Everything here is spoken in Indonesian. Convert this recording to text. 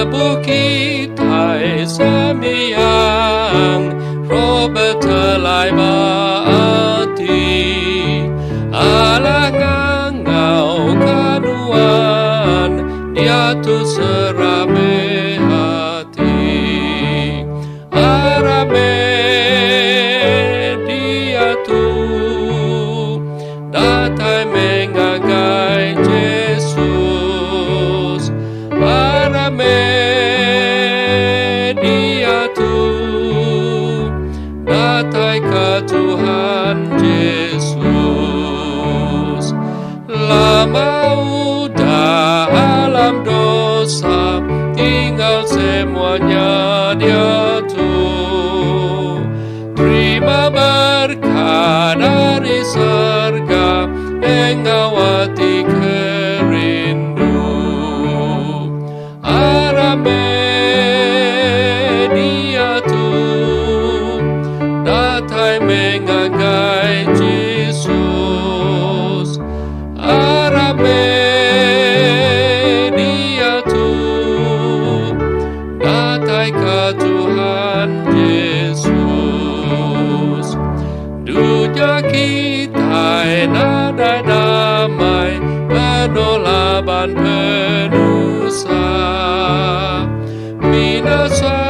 Bukit hai semiyang roh betelai baati alang ngau kaduan dia tu serame hati arame dia tu datai mengagai Jesus arame datai ke Tuhan Yesus. Lama udah alam dosa, tinggal semuanya dia tuh. Terima berkat dari surga, mengawati kerindu. Arame datai mengagai Jesus arame dia tu datai ke Tuhan Yesus dunia kita nada damai penolaban penusa minasa